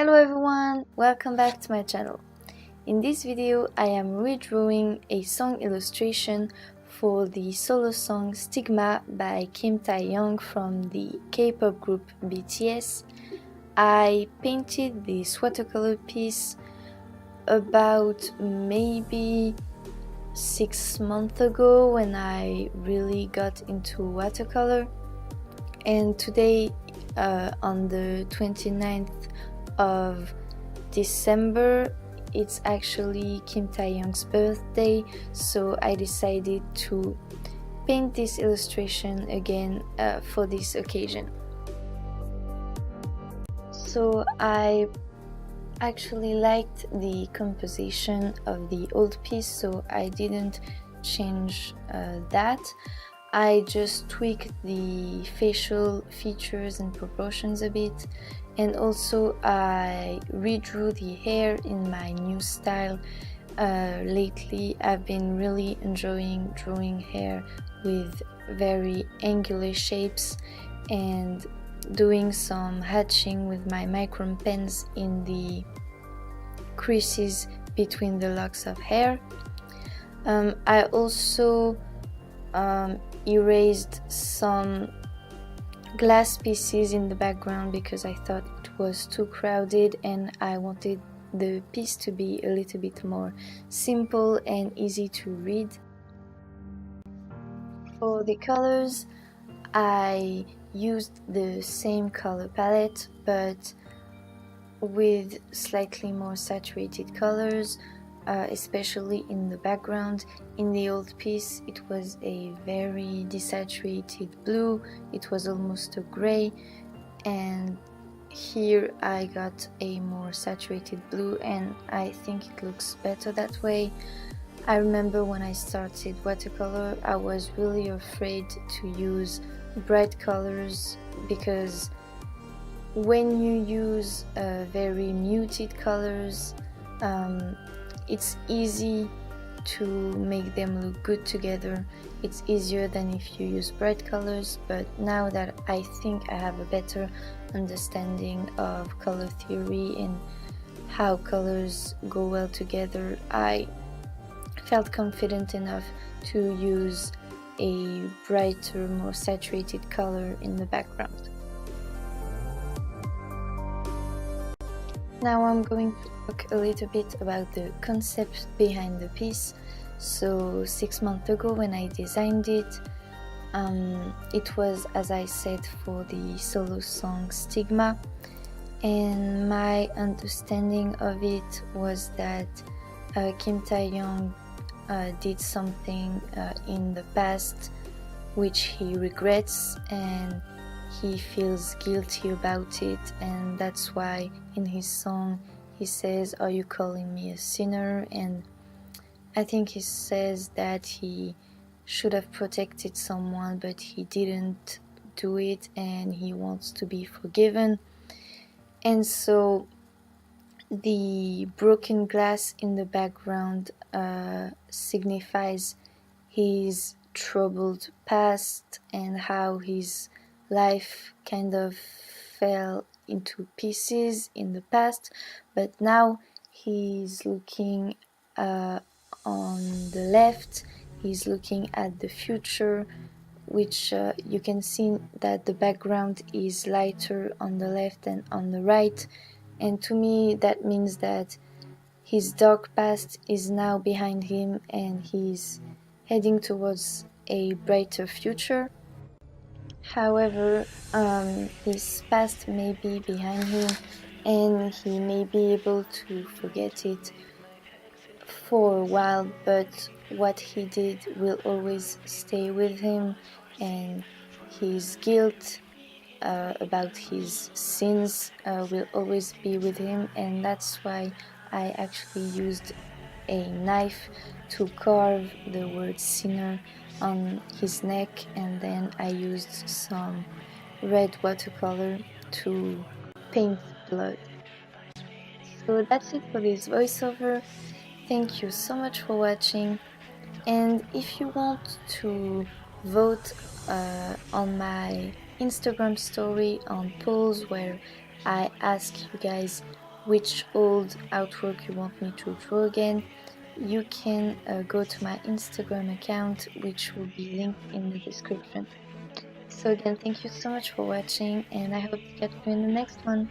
Hello everyone, welcome back to my channel. In this video I am redrawing a song illustration for the solo song Stigma by Kim Tae-young from the K-pop group BTS. I painted this watercolor piece about maybe 6 months ago when I really got into watercolor, and today on the 29th of December it's actually Kim Tae-young's birthday, so I decided to paint this illustration again for this occasion. So I actually liked the composition of the old piece, so I didn't change that. I just tweaked the facial features and proportions a bit, and also I redrew the hair in my new style. Lately I've been really enjoying drawing hair with very angular shapes and doing some hatching with my micron pens in the creases between the locks of hair. I also erased some glass pieces in the background because I thought it was too crowded and I wanted the piece to be a little bit more simple and easy to read. For the colors, I used the same color palette but with slightly more saturated colors, especially in the background. In the old piece it was a very desaturated blue, it was almost a gray, and here I got a more saturated blue and I think it looks better that way. I remember when I started watercolor I was really afraid to use bright colors because when you use very muted colors, it's easy to make them look good together. It's easier than if you use bright colors, but now that I think I have a better understanding of color theory and how colors go well together, I felt confident enough to use a brighter, more saturated color in the background. Now I'm going to talk a little bit about the concept behind the piece. So 6 months ago when I designed it, it was, as I said, for the solo song Stigma, and my understanding of it was that Kim Tae-young did something in the past which he regrets and he feels guilty about it, and that's why in his song he says, "Are you calling me a sinner?" And I think he says that he should have protected someone but he didn't do it and he wants to be forgiven. And so the broken glass in the background signifies his troubled past and how his life kind of fell into pieces in the past, but now he's looking on the left, he's looking at the future, which you can see that the background is lighter on the left than on the right, and to me that means that his dark past is now behind him and he's heading towards a brighter future. However, his past may be behind him and he may be able to forget it for a while, but what he did will always stay with him, and his guilt about his sins will always be with him, and that's why I actually used a knife to carve the word sinner on his neck, and then I used some red watercolor to paint blood. So that's it for this voiceover. Thank you so much for watching, and if you want to vote on my Instagram story on polls where I ask you guys which old artwork you want me to draw again, you can go to my Instagram account, which will be linked in the description. So again, thank you so much for watching, and I hope to catch you in the next one.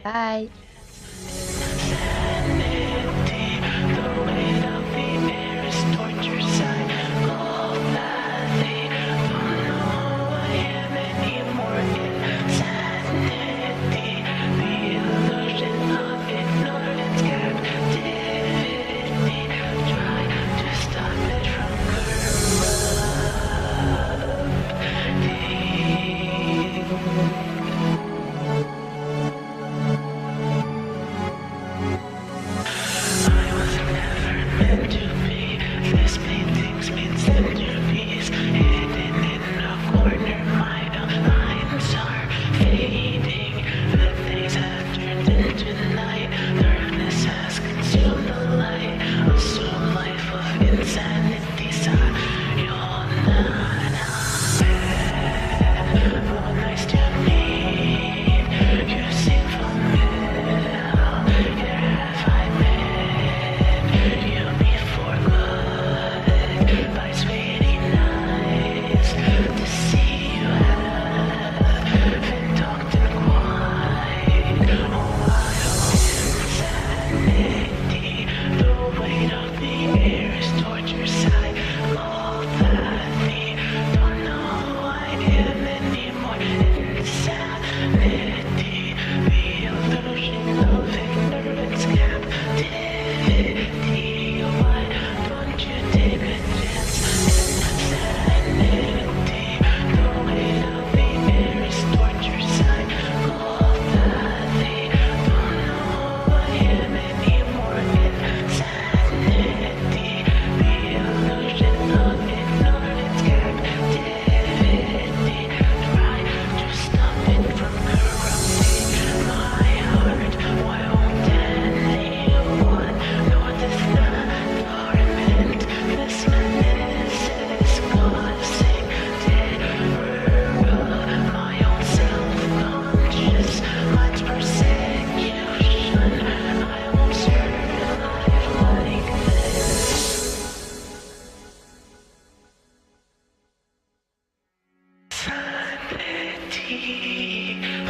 Bye!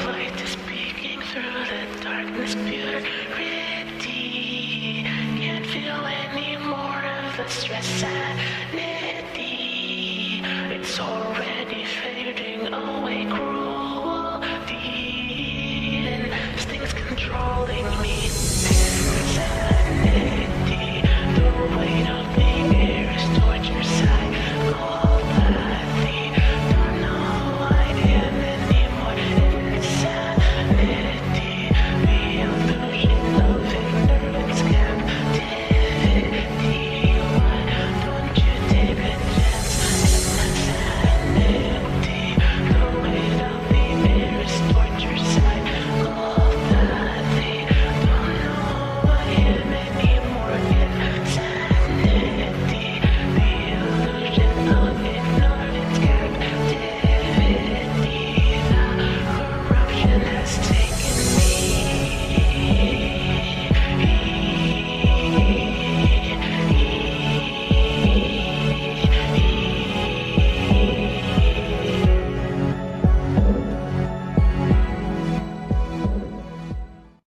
Light is peeking through the darkness, purity. Can't feel any more of the stress, sanity. It's already fading away, cruelty. And things controlling me, insanity. The weight of the air is torture, psychopathy. Don't know who I am anymore. Insanity, the illusion of ignorance, captivity. Why don't you take a chance? Insanity, the weight of the air is torture, psychopathy. Don't know who I am anymore. Insanity, the illusion of ignorance, captivity. The corruption has taken